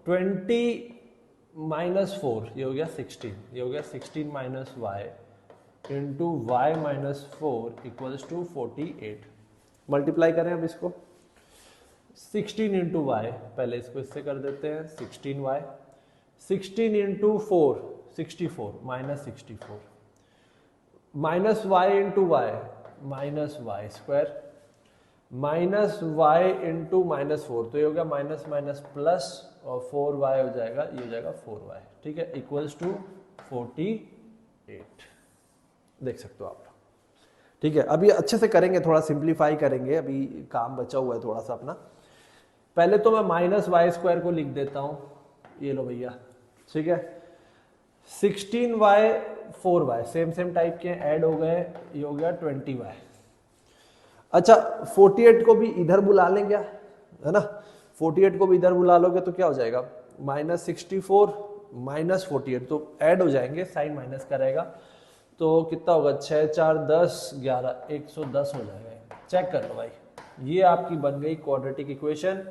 20 -4 ये हो गया 16, ये हो गया 16 minus y into y -4 equals to 48। Multiply करें अब इसको, 16 इंटू वाई, पहले इसको इससे कर देते हैं 16y, 16 into 4 64 -64, minus y into y -y square, minus y into -4, तो ये हो गया माइनस माइनस प्लस, और 4y हो जाएगा, ये हो जाएगा 4y, ठीक है, इक्वल्स टू 48। देख सकते हो आप, ठीक है। अभी अच्छे से करेंगे, थोड़ा सिंप्लीफाई करेंगे, अभी काम बचा हुआ है थोड़ा सा अपना। पहले तो मैं -y² को लिख देता हूं, ये लो भैया, ठीक है। 16y 4y सेम टाइप के ऐड हो गए, ये हो गया 20y। अच्छा 48 को भी इधर बुला लें क्या, है ना, 48 को भी इधर बुला लोगे तो क्या हो जाएगा -64 -48, तो ऐड हो जाएंगे, साइन माइनस का रहेगा, तो कितना होगा 6 4 10 11 110 हो जाएगा। चेक कर लो भाई, ये आपकी बन गई क्वाड्रेटिक इक्वेशन।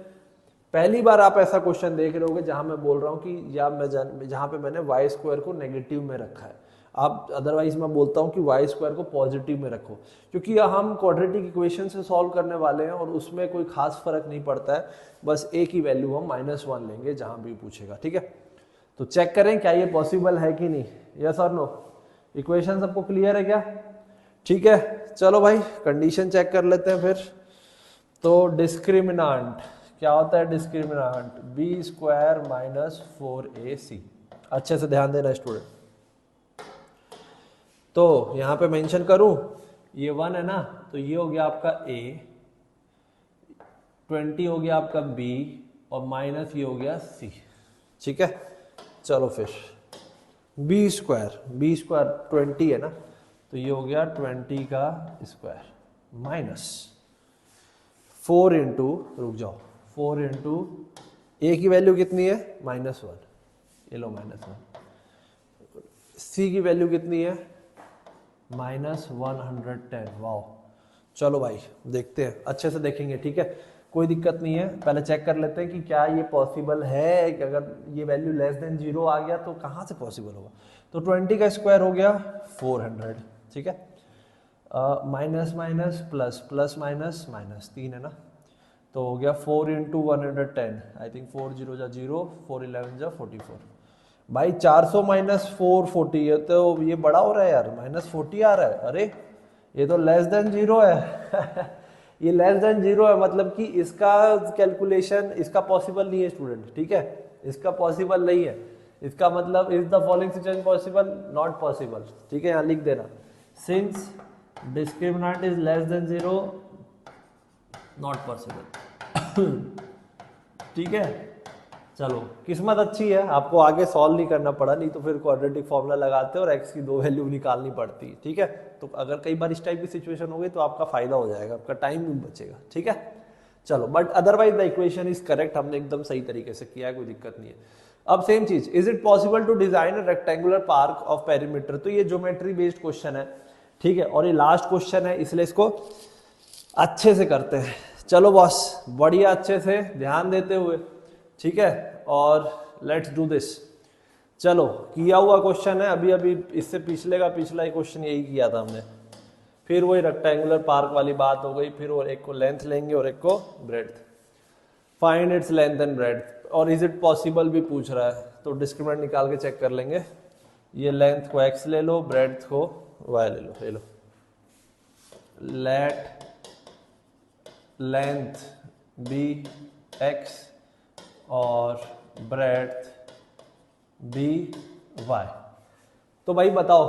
पहली बार आप ऐसा क्वेश्चन देख रहे होगे जहां मैं बोल रहा हूं कि या मैं जहां पे मैंने y² को नेगेटिव में रखा है, आप अदरवाइज मैं बोलता हूं कि y² को पॉजिटिव में रखो, क्योंकि हम क्वाड्रेटिक इक्वेशन से सॉल्व करने वाले हैं और उसमें कोई खास फर्क नहीं पड़ता है, बस एक ही वैल्यू हम -1 लेंगे जहां भी पूछेगा, ठीक है। तो चेक करें क्या ये पॉसिबल है कि नहीं, यस और नो। इक्वेशन सबको क्लियर है क्या, ठीक है। चलो भाई कंडीशन चेक कर लेते हैं फिर। तो डिस्क्रिमिनांट क्या होता है, डिस्क्रिमिनांट b² - 4ac, अच्छे से ध्यान देना स्टूडेंट। तो यहां पे मेंशन करूं, ये 1 है ना, तो ये हो गया आपका a, 20 हो गया आपका b, और माइनस ये हो गया c, ठीक है। चलो फिर b² 20 है ना, तो ये हो गया 20 का स्क्वायर माइनस 4 इंटू, रुक जाओ, 4 इंटू ए की वैल्यू कितनी है -1, ये लो -1, सी की वैल्यू कितनी है -110। वाओ, चलो भाई देखते हैं, अच्छे से देखेंगे, ठीक है, कोई दिक्कत नहीं है। पहले चेक कर लेते हैं कि क्या ये पॉसिबल है, कि अगर ये वैल्यू लेस देन 0 आ गया तो कहाँ से पॉसिबल होगा। तो 20 का स्क्वायर हो गया 400, ठीक है, minus minus plus, plus minus minus, 3 है ना, तो हो गया 4 इंटू 110, आई थिंक 4 0 जा 0, 4 11 जा 44। भाई 400 माइनस 440 है, तो ये बड़ा हो रहा है यार, -40 आ रहा है, अरे ये तो लेस देन 0 है ये लेस देन 0 है, मतलब कि इसका कैलकुलेशन इसका पॉसिबल नहीं है स्टूडेंट, ठीक है, इसका पॉसिबल नहीं है, इसका मतलब is the following situation possible, not possible, ठीक है, यहाँ लिख देना, since discriminant is less than 0 not possible ठीक है। चलो किस्मत अच्छी है, आपको आगे सॉल्व नहीं करना पड़ा, नहीं तो फिर क्वाड्रेटिक फॉर्मूला लगाते और एक्स की 2 वैल्यू निकालनी पड़ती। ठीक है, तो अगर कई बार इस टाइप की सिचुएशन हो गई तो आपका फायदा हो जाएगा, आपका टाइम भी बचेगा। ठीक है, चलो but otherwise the equation is correct, हमने एकदम सही तरीके से किया है, कोई दिक्कत नहीं है। अब सेम चीज, is it possible to design a rectangular park of perimeter, तो ये ज्योमेट्री बेस्ड क्वेश्चन है। ठीक है, और ये लास्ट क्वेश्चन है, इसलिए इसको अच्छे से करते हैं। चलो बॉस, बढ़िया अच्छे से ध्यान देते हुए, ठीक है, और लेट्स डू दिस। चलो किया हुआ क्वेश्चन है, अभी अभी इससे पिछले का पिछला ही क्वेश्चन यही किया था हमने, फिर वही रेक्टेंगुलर पार्क वाली बात हो गई, फिर वो एक को लेंथ लेंगे और एक को breadth, find its length and breadth, और इज इट पॉसिबल भी पूछ रहा है, तो डिस्क्रिमिनेंट निकाल के चेक कर लेंगे। ये लेंथ को x ले लो, ब्रेड्थ को y ले लो, लेट लेंथ बी x और ब्रेड्थ बी y। तो भाई बताओ,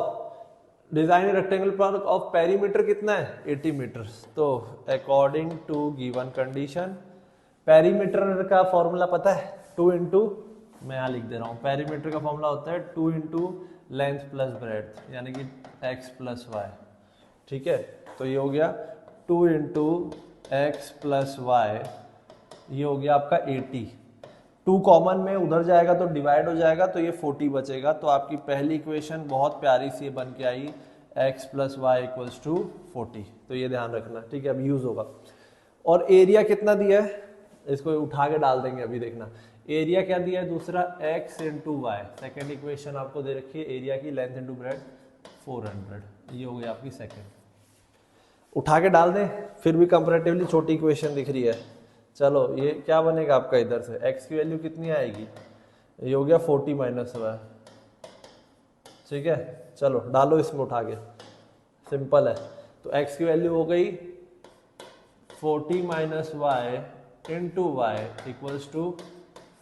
design rectangle park of perimeter कितना है 80 मीटर, तो according to given condition perimeter का फॉर्मूला पता है 2 इंटू, मैं यहाँ लिख दे रहा हूँ, पेरीमीटर का फॉर्मूला होता है 2 इंटू लेंथ प्लस ब्रेड्थ, यानी कि x प्लस वाई। ठीक है, तो ये हो गया 2 इंटू एक्स प्लस वाई, ये हो गया आपका 80। 2 कॉमन में उधर जाएगा तो डिवाइड हो जाएगा, तो ये 40 बचेगा। तो आपकी पहली इक्वेशन बहुत प्यारी सी बन के आई, x plus y equals to 40। तो ये ध्यान रखना, ठीक है, अब यूज होगा। और एरिया कितना दिया है, इसको उठा के डाल देंगे, अभी देखना एरिया क्या दिया है, दूसरा x into y. Second equation आपको दे रखी है एरिया की, लेंथ इंटू ब्रेड्थ 400, ये हो गया आपकी सेकेंड। उठा के डाल दें, फिर भी कंपैरेटिवली छोटी इक्वेशन दिख रही है। चलो ये क्या बनेगा आपका, इधर से x की वैल्यू कितनी आएगी, ये हो गया 40 माइनस वाई। ठीक है, चलो डालो इसमें उठा के, सिंपल है। तो x की वैल्यू हो गई 40 minus y into y equals to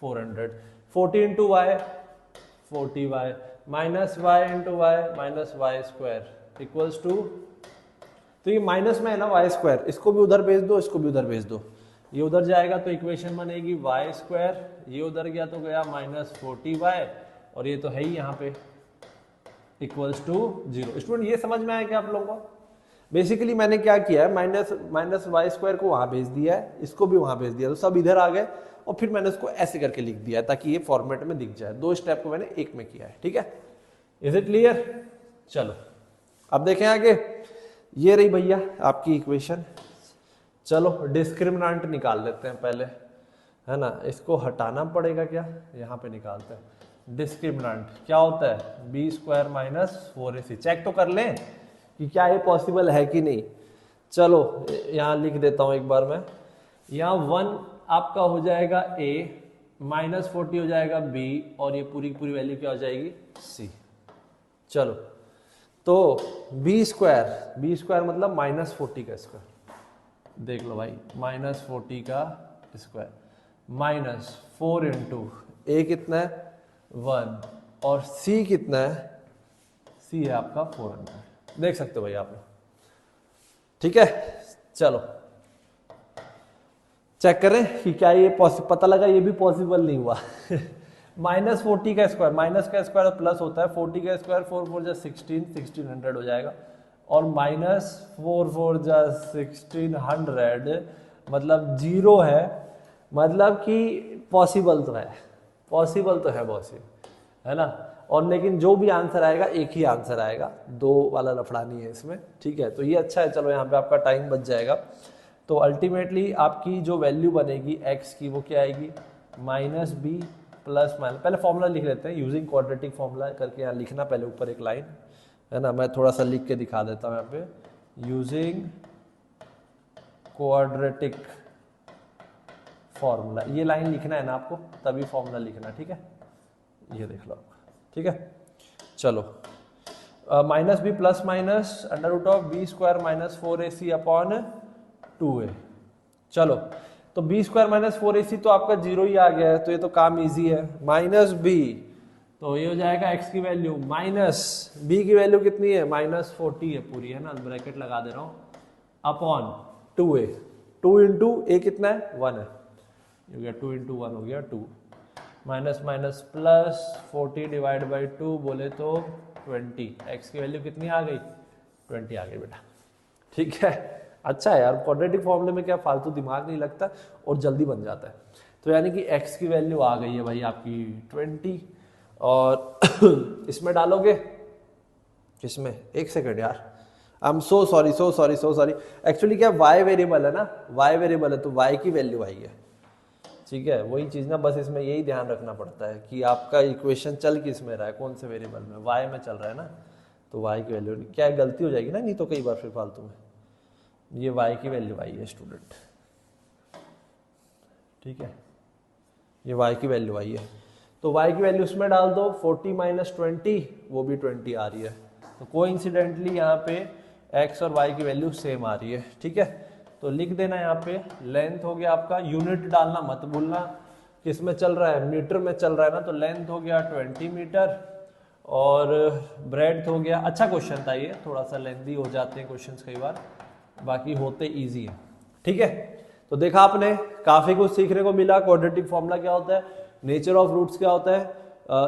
400। 40 into y 40 y minus y into y minus y square equals to, तो ये माइनस में है ना वाई स्क्वायर, इसको भी उधर भेज दो, इसको भी उधर भेज दो, ये उधर जाएगा तो इक्वेशन बनेगी वाई स्क्वायर, ये उधर गया तो गया माइनस 40 वाई, और ये तो है ही यहाँ पे इक्वल्स टू 0। स्टूडेंट ये समझ में आया क्या आप लोगों को? बेसिकली मैंने क्या किया है, माइनस वाई स्क्वायर को वहां भेज दिया है, इसको भी वहां भेज दिया, तो सब इधर आ गए, और फिर मैंने उसको ऐसे करके लिख दिया है ताकि ये फॉर्मेट में दिख जाए। 2 स्टेप को मैंने एक में किया है। ठीक है, इज इट क्लियर? चलो अब देखें आगे, ये रही भैया आपकी इक्वेशन। चलो डिस्क्रिमिनेंट निकाल लेते हैं पहले, है ना, इसको हटाना पड़ेगा क्या, यहाँ पे निकालते हैं। डिस्क्रिमिनेंट क्या होता है, b square minus 4ac। Check तो कर लें कि क्या ये पॉसिबल है कि नहीं। चलो यहाँ लिख देता हूँ एक बार मैं, यहाँ 1 आपका हो जाएगा a, माइनस 40 हो जाएगा b, और ये पूरी पूरी वैल्यू क्या हो जाएगी c। चलो तो बी स्क्वायर मतलब माइनस 40 का स्क्वायर, देख लो भाई, माइनस 40 का स्क्वायर माइनस 4 इंटू ए कितना है 1, और c कितना है, c है आपका 400। देख सकते हो भाई आप। ठीक है, चलो चेक करें कि क्या ये पता लगा, ये भी पॉसिबल नहीं हुआ। माइनस 40 का स्क्वायर, माइनस का स्क्वायर प्लस होता है, 40 का स्क्वायर 4 4 जा 1600 हो जाएगा, और माइनस 4 4 जा 1600 मतलब 0 है, मतलब कि पॉसिबल तो है, है ना। और लेकिन जो भी आंसर आएगा एक ही आंसर आएगा, 2 वाला लफड़ा नहीं है इसमें। ठीक है, तो ये अच्छा है, चलो यहाँ पे आपका टाइम बच जाएगा। तो अल्टीमेटली आपकी जो वैल्यू बनेगी x की वो क्या आएगी, माइनस बी प्लस माइनस, पहले फॉर्मूला लिख लेते हैं यूजिंग क्वाड्रेटिक फॉर्मूला करके, यहाँ लिखना पहले ऊपर एक लाइन, है ना, मैं थोड़ा सा लिख के दिखा देता हूँ यहाँ पे, यूजिंग क्वाड्रेटिक फॉर्मूला, ये लाइन लिखना है ना आपको, तभी फॉर्मूला लिखना। ठीक है, ये देख लो आपका। ठीक है, चलो minus b plus minus under root of b square minus 4ac upon 2a। चलो तो बी स्क्वायर माइनस 4ac तो आपका 0 ही आ गया है, तो ये तो काम इजी है। माइनस बी, तो ये हो जाएगा x की वैल्यू, माइनस b की वैल्यू कितनी है, माइनस 40 है पूरी, है ना, ब्रैकेट लगा दे रहा हूँ, अपॉन 2a। 2 इंटू a कितना है 1 है, हो गया 2 इंटू 1 हो गया 2, minus minus plus 40 divide by 2 बोले तो 20, x की वैल्यू कितनी आ गई 20 आ गई बेटा। ठीक है, अच्छा है यार, क्वाड्रेटिक फॉर्मूले में क्या फालतू दिमाग नहीं लगता और जल्दी बन जाता है। तो यानी कि x की वैल्यू आ गई है भाई आपकी 20, और इसमें डालोगे, किसमें, एक सेकंड यार, I am so sorry, actually क्या y वेरिएबल है ना, y वेरिएबल है तो y की वैल्यू आई है। ठीक है, वही चीज ना, बस इसमें यही ध्यान रखना पड़ता है कि आपका इक्वेशन चल किस में रहा है, कौन से वेरिएबल में, y में चल रहा है ना, तो y की वैल्यू क्या गलती हो जाएगी ना, नहीं तो कई बार फिर फालतू में, ये y की वैल्यू आई है स्टूडेंट। ठीक है, ये y की वैल्यू आई है, तो y की वैल्यू उसमें डाल दो, 40 माइनस 20 वो भी 20 आ रही है, तो कोइंसिडेंटली यहाँ पे x और y की वैल्यू सेम आ रही है। ठीक है, तो लिख देना यहाँ पे, लेंथ हो गया आपका, यूनिट डालना मत भूलना, किस में चल रहा है, मीटर में चल रहा है ना, तो लेंथ हो गया 20 मीटर, और ब्रेड्थ हो गया, अच्छा क्वेश्चन था ये, थोड़ा सा लेंथी हो जाते हैं क्वेश्चंस कई बार, बाकी होते इजी है। ठीक है, तो देखा आपने, काफी कुछ सीखने को मिला। क्वाड्रेटिक फॉर्मूला क्या होता है, नेचर ऑफ रूट्स क्या होता है,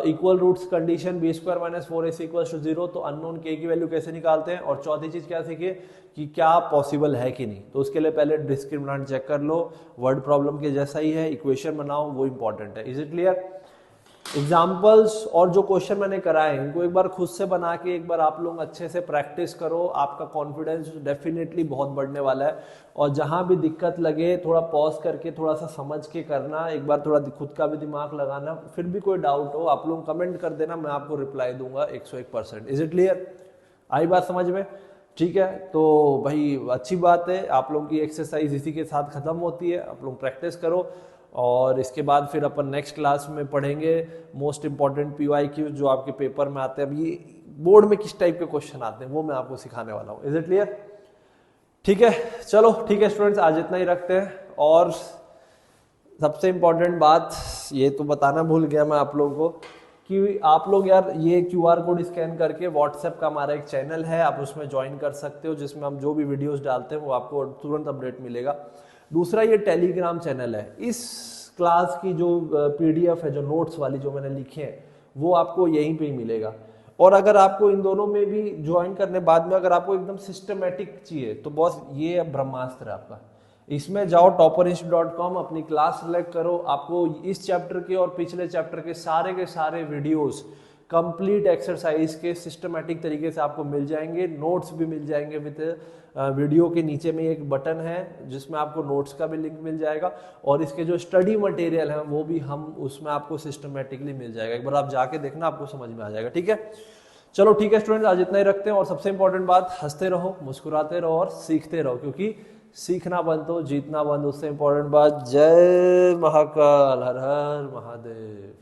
equal roots condition, b square minus 4ac equals to 0, तो अननोन k की वैल्यू कैसे निकालते हैं, और चौथी चीज क्या सीखिए कि क्या पॉसिबल है कि नहीं, तो उसके लिए पहले डिस्क्रिमिनेंट चेक कर लो, वर्ड प्रॉब्लम के जैसा ही है, इक्वेशन बनाओ, वो इंपॉर्टेंट है। Is it clear? एग्जाम्पल्स और जो क्वेश्चन मैंने कराए इनको एक बार खुद से बना के एक बार आप लोग अच्छे से प्रैक्टिस करो, आपका कॉन्फिडेंस डेफिनेटली बहुत बढ़ने वाला है। और जहां भी दिक्कत लगे थोड़ा पॉज करके थोड़ा सा समझ के करना, एक बार थोड़ा खुद का भी दिमाग लगाना, फिर भी कोई डाउट हो आप लोग कमेंट कर देना, मैं आपको रिप्लाई दूंगा 101%। Is it clear? आई बात समझ में? ठीक है, तो भाई अच्छी बात है, आप लोगों की एक्सरसाइज इसी के साथ खत्म होती है, आप लोग प्रैक्टिस करो, और इसके बाद फिर अपन नेक्स्ट क्लास में पढ़ेंगे मोस्ट इंपॉर्टेंट PYQ जो आपके पेपर में आते हैं। अब ये बोर्ड में किस टाइप के क्वेश्चन आते हैं वो मैं आपको सिखाने वाला हूँ। Is it clear? ठीक है, चलो ठीक है स्टूडेंट्स, आज इतना ही रखते हैं। और सबसे इंपॉर्टेंट बात ये तो बताना भूल गया मैं आप लोगों को कि आप लोग यार ये QR कोड स्कैन करके व्हाट्सएप का हमारा एक चैनल है, आप उसमें ज्वाइन कर सकते हो, जिसमें हम जो भी वीडियोस डालते हैं वो आपको तुरंत अपडेट मिलेगा। दूसरा ये टेलीग्राम चैनल है, इस क्लास की जो PDF है, जो नोट्स वाली जो मैंने लिखे हैं वो आपको यहीं पे ही मिलेगा। और अगर आपको इन दोनों में भी ज्वाइन करने बाद में अगर आपको एकदम सिस्टमेटिक चाहिए तो बॉस ये ब्रह्मास्त्र है आपका, इसमें जाओ topperinstitute.com, अपनी क्लास सेलेक्ट करो, आपको इस चैप्टर के और पिछले चैप्टर के सारे वीडियोस कंप्लीट एक्सरसाइज के सिस्टमेटिक तरीके से आपको मिल जाएंगे, नोट्स भी मिल जाएंगे विद वीडियो के नीचे में एक बटन है जिसमें आपको नोट्स का भी लिंक मिल जाएगा, और इसके जो स्टडी मटेरियल है वो भी हम उसमें आपको सिस्टमेटिकली मिल जाएगा, एक बार आप जाके देखना आपको समझ में आ जाएगा। ठीक है, चलो ठीक है स्टूडेंट्स, आज इतना ही रखते हैं। और सबसे इंपॉर्टेंट बात, हंसते रहो, मुस्कुराते रहो और सीखते रहो, क्योंकि सीखना बंद तो जीतना बंद, उससे इंपॉर्टेंट बात। जय महाकाल, हर हर महादेव।